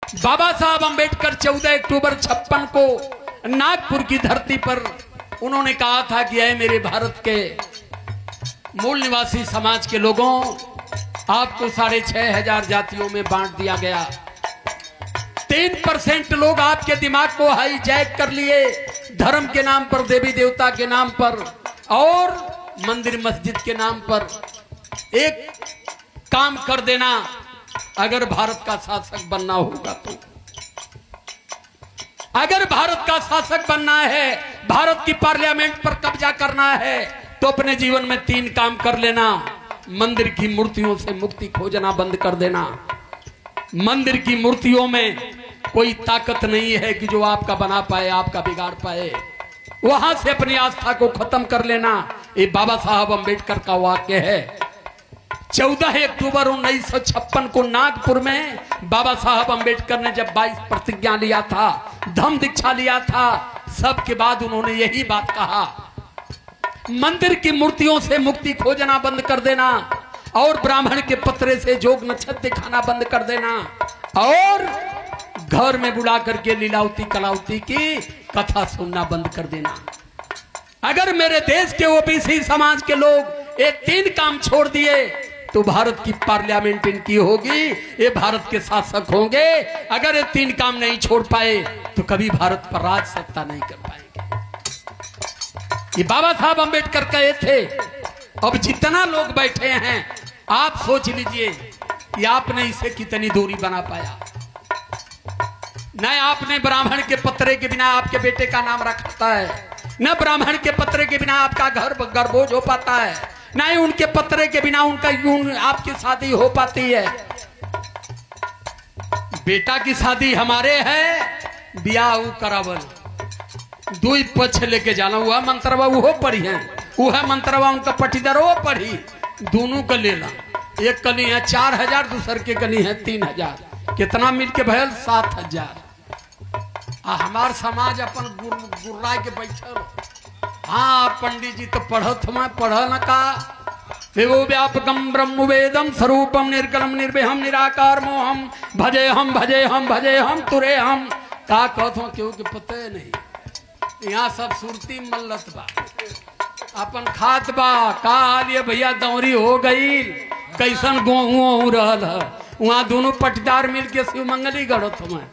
बाबा साहब अंबेडकर 14 अक्टूबर 56 को नागपुर की धरती पर उन्होंने कहा था कि ऐ मेरे भारत के मूल निवासी समाज के लोगों, आपको 6,500 जातियों में बांट दिया गया। 3% लोग आपके दिमाग को हाईजैक कर लिए, धर्म के नाम पर, देवी देवता के नाम पर और मंदिर मस्जिद के नाम पर। एक काम कर देना, अगर भारत का शासक बनना होगा तो, अगर भारत का शासक बनना है, भारत की पार्लियामेंट पर कब्जा करना है, तो अपने जीवन में 3 काम कर लेना। मंदिर की मूर्तियों से मुक्ति खोजना बंद कर देना। मंदिर की मूर्तियों में कोई ताकत नहीं है कि जो आपका बना पाए, आपका बिगाड़ पाए। वहां से अपनी आस्था को खत्म कर लेना। ये बाबा साहब अंबेडकर का वाक्य है। 14 अक्टूबर 1956 को नागपुर में बाबा साहब अंबेडकर ने जब 22 प्रतिज्ञा लिया था, धम्म दीक्षा लिया था, सबके बाद उन्होंने यही बात कहा, मंदिर की मूर्तियों से मुक्ति खोजना बंद कर देना और ब्राह्मण के पत्रे से जोग नक्षत्र दिखाना बंद कर देना और घर में बुला करके लीलावती कलावती की कथा सुनना बंद कर देना। अगर मेरे देश के ओबीसी समाज के लोग ये 3 काम छोड़ दिए तो भारत की पार्लियामेंट इनकी होगी, ये भारत के शासक होंगे। अगर ये 3 काम नहीं छोड़ पाए तो कभी भारत पर राज सत्ता नहीं कर पाएंगे। ये बाबा साहब अंबेडकर कहे थे। अब जितना लोग बैठे हैं, आप सोच लीजिए कि आपने इसे कितनी दूरी बना पाया। न आपने ब्राह्मण के पत्रे के बिना आपके बेटे का नाम रखता है, न ब्राह्मण के पत्रे के बिना आपका घर गर्भोज हो पाता है, न ही उनके पत्रे के बिना उनका आपकी शादी हो पाती है। बेटा की शादी हमारे है, ब्याह करावल, 2 पक्ष लेके जाना, हुआ मंत्रवा वो पढ़ी है, वह मंत्रवा उनका पटीदार वो पढ़ी, दोनों का लेला। एक कली है 4,000, दूसर के कली है 3,000, कितना मिल के भयल 7,000। हमार समाज अपन गुर्रा के बैठल। हाँ पंडित जी तो पढ़त हमें पढ़ल न का, विभो व्यापकम ब्रह्म वेदम स्वरूपम निर्गलम निर्भयम निराकार मोहम भजे हम भजे हम भजे हम तुरे हम। का कहत हो क्यों के पते नहीं। यहाँ सब सुरती मल्लत बा, अपन खात बा। का हाल भैया दौरी हो गई, कैसन गेहूं रहल है। वहाँ दोनों पटदार मिल के शिव मंगली गढ़त हमें,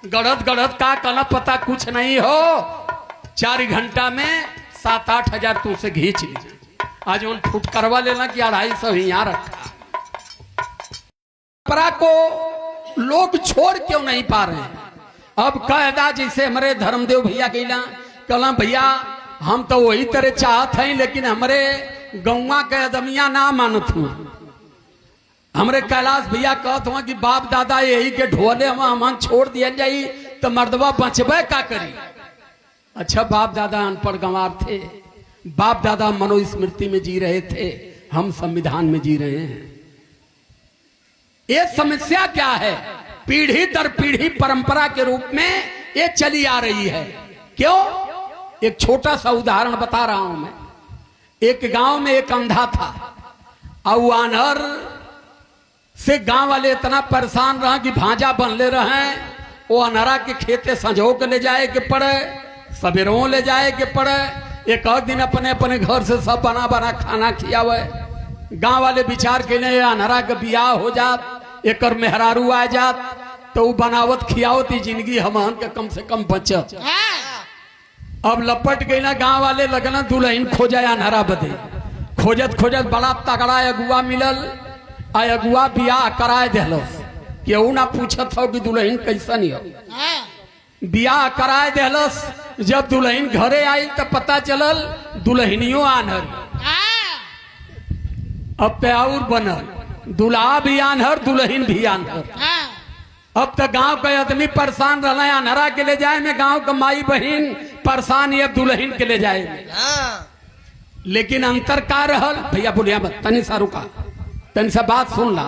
गढ़त गढ़त का कल पता कुछ नहीं हो। 4 घंटा में 7-8 हजार तुमसे घींच लीजिए। आज उन फुट करवा लेना कि 250 यहाँ रखा। परंपरा को लोग छोड़ क्यों नहीं पा रहे हैं। अब कहदा जैसे हमारे धर्मदेव भैया गईला, कल भैया हम तो वही तरह चाहत हैं, लेकिन हमारे गौवा के आदमिया ना मानत हुआ। हमरे कैलाश भैया कहत हुआ कि बाप दादा यही के ढोले हम छोड़ दिया जाई तो मर्दवा बचबे का करी। अच्छा, बाप दादा अनपढ़ गंवार थे, बाप दादा मनुस्मृति में जी रहे थे, हम संविधान में जी रहे हैं। ये समस्या क्या है? पीढ़ी दर पीढ़ी परंपरा के रूप में ये चली आ रही है। क्यों? एक छोटा सा उदाहरण बता रहा हूं मैं। एक गांव में एक अंधा था और अनहर से गांव वाले इतना परेशान रहा कि भांजा बनले रहे। वो अनहरा के खेते संजो के ले जाए के पड़े, सवेरों ले जाए के पड़े। एक दिन अपने अपने घर से सब बना बना खाना खियावे। गांव वाले विचार के लिए अनहरा के बियाह हो जात, एक मेहरारू आ जात, तो वो बनावत खियावत जिंदगी हमन के कम से कम बचत। अब लपट गई ना, गांव वाले लगना दुल्हन खोजा अनहरा बदे। खोजत खोजत बड़ा तगड़ा अगुआ मिलल, अगुआ बियाह कराए दिलो। केहू ना पूछत हो कि दुल्हन कैसन हो, बियाह कराए दिलस। जब दुल्हन घरे आई तो पता चलल दुल्हनियों आनहर। अब प्याउर बनल, दुल्हा भी आनहर, दुल्हन भी आनहर। अब तो गांव के आदमी परेशान रहा अनहरा के ले जाए में, गांव का माई बहन परेशान है दुल्हन के ले जाए में। लेकिन अंतर का रहल भैया, बोलिया मत, तनी सा रुका, तनी सा बात सुन ला।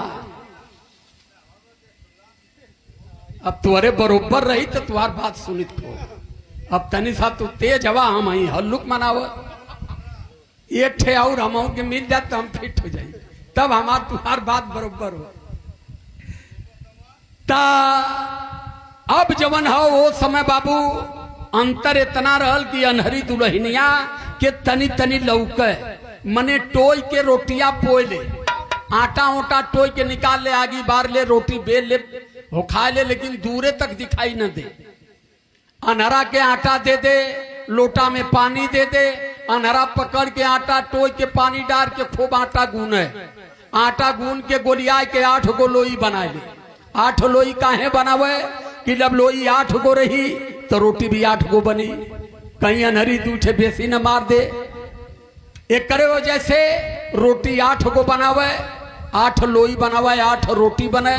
अब तुअरे बरोबर रही तो तुम्हार बात सुनित हो। अब तनी सा तू तेज हवा, हम ही हल्लुक मनाव। एक ठे और हम के मिल जाए तो हम फिट हो जाए, तब हमार तुम्हार बात बरोबर हो। ता अब जवन हो वो समय बाबू अंतर इतना रहल कि अनहरी दुल्हनिया के तनी तनी लौके मने टोई के रोटियां पोय ले, आटा ओटा टोई के निकाल ले, आगी बार ले, रोटी बेल ले, हो खा ले, लेकिन दूरे तक दिखाई न दे। अनहरा के आटा दे दे, लोटा में पानी दे दे, अनहरा पकड़ के आटा टोई के पानी डाल के खूब आटा गूने, आटा गून के गोलिया के 8 गो लोई बनाए ले। 8 लोई काहे बनावे कि जब लोई 8 गो रही तो रोटी भी 8 गो बनी, कहीं अनहरी दूठे बेसी न मार दे। एक करे वो जैसे रोटी 8 गो बनावे, 8 लोई बनावे, 8 रोटी बने,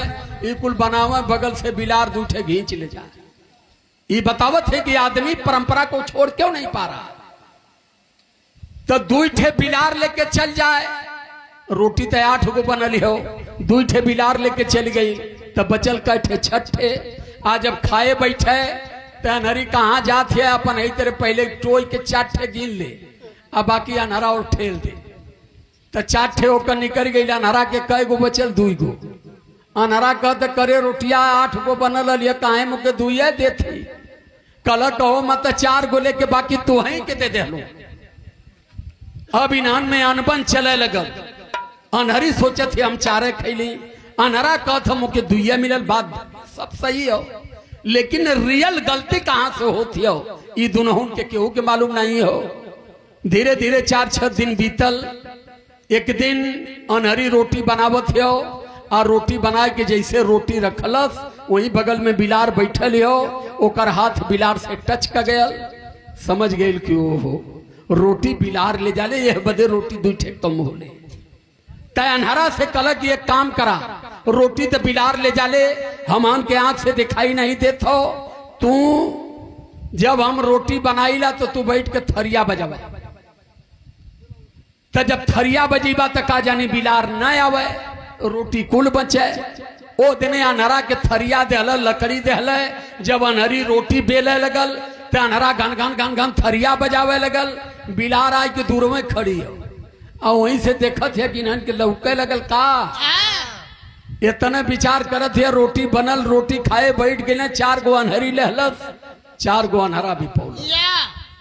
इकुल बनावे, बगल से बिलार दूठे घींच ले जाए। ये बतावत है कि आदमी परंपरा को छोड़ क्यों नहीं पा रहा। तो दूठे बिलार लेके चल जाए, रोटी तो 8 गो बनल हो, दूठे बिलार लेके चल गई तो बचल कठे छठे। आज जब खाए बैठे तो अनहरी कहाँ जात है, अपन ही तेरे पहले टोई के 4 ठे गिन ले, अब बाकी अनहरा और ठेल दे। तो 4 ठे होकर निकल गई, अनहरा के कई गो बचल 2 गो। अनहरा कहते करे रोटिया 8 गो बनल लिया, काहे मुके 2 देती, कल कहो मत 4 गो लेके बाकी तू ही के दे दे लो। अब इनान में अनबन चले लगल। अनहरी सोचत है हम 4 खैली, अनहरा कहत मुके 2 मिलल, बात सब सही हो, लेकिन रियल गलती कहां से होती हो ये दोनों के केहू के मालूम नहीं हो। धीरे धीरे 4-6 दिन बीतल। एक दिन अनहरी रोटी बनावत हो, और रोटी बना के जैसे रोटी रखलस वही बगल में बिलार बैठल हो, ओकर हाथ बिलार से टच कर गया। समझ गए कि ओहो रोटी बिलार ले जाले, यह बदे रोटी 2 ठे कम होले। तय अनहरा से कल कि एक काम करा, रोटी तो बिलार ले जाले, हमान के आंख से दिखाई नहीं देता, तू जब हम रोटी बनाईला तो तू बैठ के थरिया बजावे, तो जब थरिया बजीबा तो का जानी बिलार न आवे, रोटी कुल बचे। ओ दिने अनहरा के थरिया देहल, लकड़ी देहल। जब अनहरी रोटी बेले लगल तो अनहरा घन घन घन घन थरिया बजावे लगल, बिलार आई के दूर में खड़ी हो, और वहीं से देखत है कि इन्हन के लौके लगल का। इतने विचार करत है, रोटी बनल, रोटी खाए बैठ गए, 4 गो अनहरी लहलस, 4 गो अनहरा भी पौल,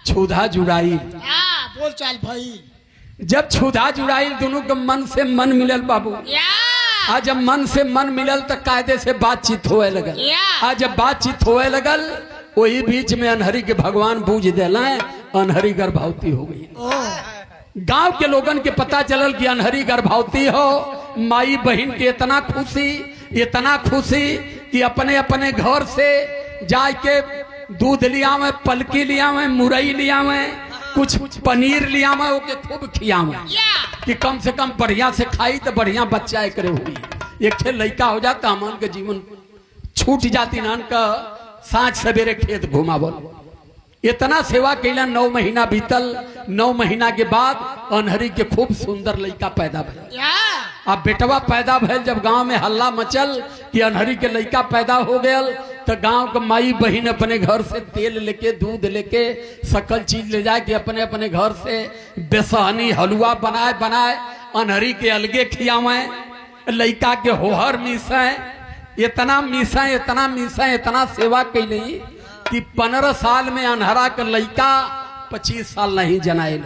छुधा जुड़ाई। बोल चाल भाई, जब छुधा जुड़ाई दोनों के मन से मन मिलल बाबू। आज जब मन से मन मिलल तो कायदे से बातचीत होए लगल। आज जब बातचीत होए लगल वही बीच में अनहरी के भगवान बूझ देला, अनहरी गर्भवती हो गई। गांव के लोगन के पता चलल कि अनहरी गर्भवती हो। माई बहन के इतना खुशी कि अपने अपने घर से जाके दूध लिया में, पलकी लिया में, मुरई लिया में, कुछ पनीर लिया में, ओके खूब खिया में कि कम से कम बढ़िया से खाई तो बढ़िया बच्चा एक हुई। एक ठे लड़का हो जाता, हमन के जीवन छूट जाती, नान का साँझ सवेरे खेत घुमावल। इतना सेवा कैला, 9 महीना बीतल। 9 महीना के बाद अनहरी के खूब सुंदर लड़का पैदा भइल। अब बेटवा पैदा भइल, जब गांव में हल्ला मचल कि अनहरी के लड़का पैदा हो गया, तो गांव के माई बहन अपने घर से तेल लेके, दूध लेके, सकल चीज ले जाए कि अपने अपने घर से बेसहनी हलवा बनाए अनहरी के अलगे खियावे, लड़का के होहर मीसे, इतना सेवा कैली कि 15 साल में अनहरा के लड़का 25 साल नहीं जनाए।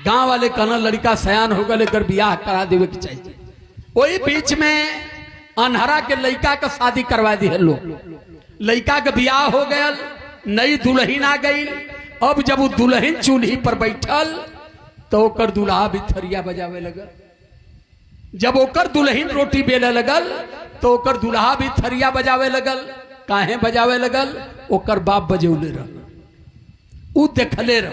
गांव वाले कहना लड़का सयान हो गए, लेकर बियाह करा देवे के चाहिए। वही बीच में अनहरा के लड़का का शादी करवा दी है लोग। लड़का का बियाह हो गया, नई दुल्हन आ गई। अब जब वो दुल्हन चूल्ही पर बैठल तो ओकर दुल्हा भी थरिया बजावे लगल। जब ओकर दुल्हन रोटी बेले लगल तो ओकर दुल्हा भी थरिया बजावे लगल। काहे बजावे लगल? ओकर बाप बजौले रह, उ देखले रह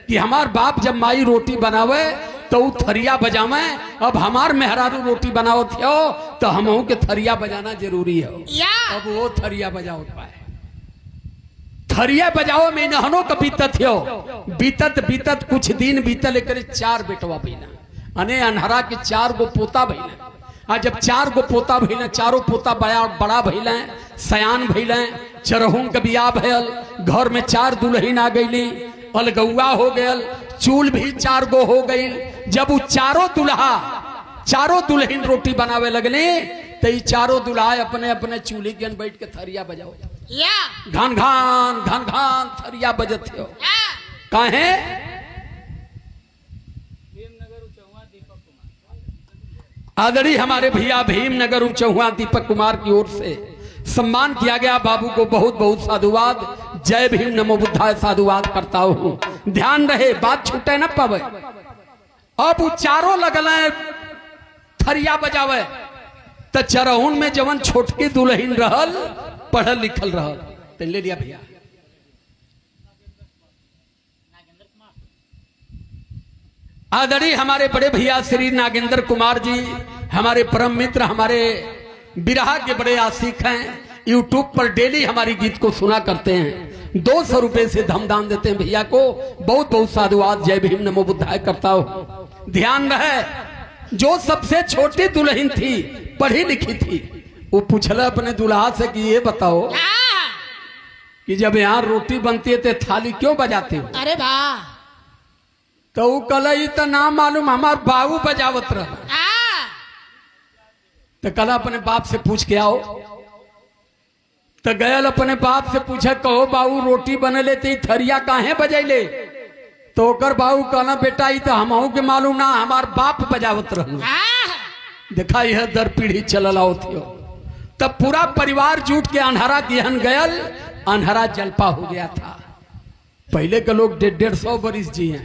कि हमार बाप जब माई रोटी बनावे तो उ थरिया बजावे। अब हमार मेहरारू रोटी बनावत हो तो हमहू के थरिया बजाना जरूरी है। अब वो थरिया बजाओ पाए, थरिया बजाओ में नहनो का बीतत हो। बीतत कुछ दिन बीतल, एक 4 बेटवा भइला। अने अनहरा के 4 गो पोता भइला। आज जब 4 गो पोता भइला, चारों पोता बड़ा भइला, सयान भइला, चरहुन के बियाह भयल, घर में 4 दुल्हन आ गईली, अलगौआ हो गयल, चूल भी 4 गो हो गई। जब वो चारों दुल्हन रोटी बनावे लगले तो ये चारों दुल्हाए अपने अपने चूल्हे के बैठ के थरिया बजाओ, या घन घन थरिया बजते हो। हाँ, काहे? आदरणीय हमारे भैया भीमनगर चौहा दीपक कुमार की ओर से सम्मान किया गया। बाबू को बहुत बहुत साधुवाद। जय भीम नमो बुद्धाय साधुवाद करता हूँ। ध्यान रहे, बात छूटे न पावे। अब वो चारों लगल थरिया बजावे तो चरहुन में जवन छोटकी दुल्हन रहल, पढ़ल लिखल रहल, तो ले लिया भैया। आदरणीय हमारे बड़े भैया श्री नागेंद्र कुमार जी, हमारे परम मित्र, हमारे बिरहा के बड़े आशिक हैं। यूट्यूब पर डेली हमारी गीत को सुना करते हैं। 200 रुपए से धमदान देते हैं भैया को। बहुत बहुत साधुवाद। जय भीम नमो बुद्धाय करता हूं। ध्यान रहे, जो सबसे छोटी दुल्हन थी, पढ़ी लिखी थी, वो पूछला अपने दुल्हा से कि ये बताओ हाँ, कि जब यहाँ रोटी बनती है तो थाली क्यों बजाते हो? अरे वाह, तो वो कल तो ना मालूम, हमार बाबू बजावत रहा। हाँ, तो कल अपने बाप से पूछ के आओ। तो गयल अपने बाप से पूछे, कहो बाबू रोटी बने लेते थरिया काहे बजैले? तो ओकर बाबू कहना, बेटा ये तो हमहू के मालूम ना, हमार बाप बजावत रहना। हाँ, देखा यह दर पीढ़ी चलल आवत हो। तब पूरा परिवार जुट के अन्हरा दिहन गयल। अन्हरा जलपा हो गया था। पहले के लोग 150 बरिस जिए,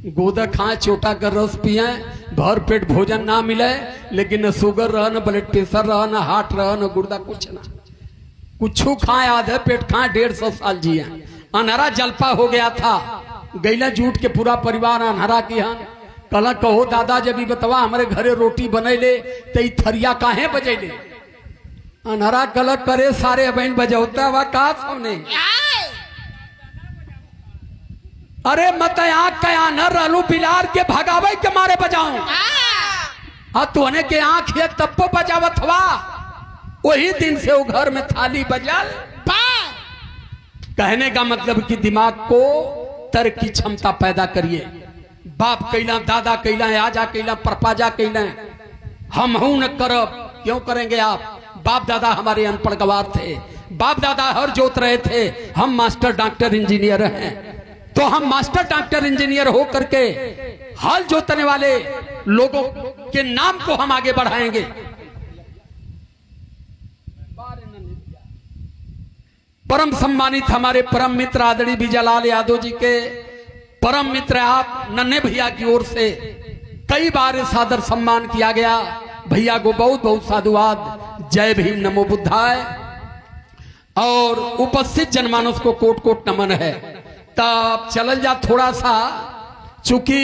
गोदा खाए, चोटा कर रस पिए, भर पेट भोजन ना मिले, लेकिन न शुगर रह, न ब्लड प्रेशर रह, न हार्ट रह, न गुर्दा, कुछ ना, कुछ खाए, आधे पेट खाए, 150 साल जिए। अन्हरा जलपा हो गया था। गैला जूट के पूरा परिवार अन्हरा की हन। कहला, कहो दादा, जब बतवा हमारे घरे रोटी बनैले तो ई थरिया काहे बजैले? अन्हरा कहला, करे सारे बहन बजौता हुआ का सामने। हाँ, अरे मत आँख के आनर रहलू, बिलार के भगावे के मारे बजाऊं। हाँ, तोहने के आँख ये तब्बो बजावत हवा। वही दिन से वो घर में थाली बजल। वाह, कहने का मतलब कि दिमाग को तर्क की क्षमता पैदा करिए। बाप कैला, दादा कैला, आजा कैला, परपाजा कैला, हम हूं न करब। क्यों करेंगे आप? बाप दादा हमारे अनपढ़ गवार थे, बाप दादा हर जोत रहे थे। हम मास्टर डॉक्टर इंजीनियर हैं, तो हम मास्टर डॉक्टर इंजीनियर हो करके हल जोतने वाले लोगों के नाम को हम आगे बढ़ाएंगे। परम सम्मानित हमारे परम मित्र आदरणीय विजयलाल यादव जी के परम मित्र आप नन्हे भैया की ओर से कई बार सादर सम्मान किया गया। भैया को बहुत बहुत साधुवाद। जय भीम नमो बुद्धाय। और उपस्थित जनमानस को कोट कोट नमन है। तब चल जा थोड़ा सा, चूंकि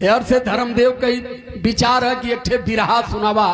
यार से धर्मदेव कई विचार है कि एक ठे बिरहा सुनावा।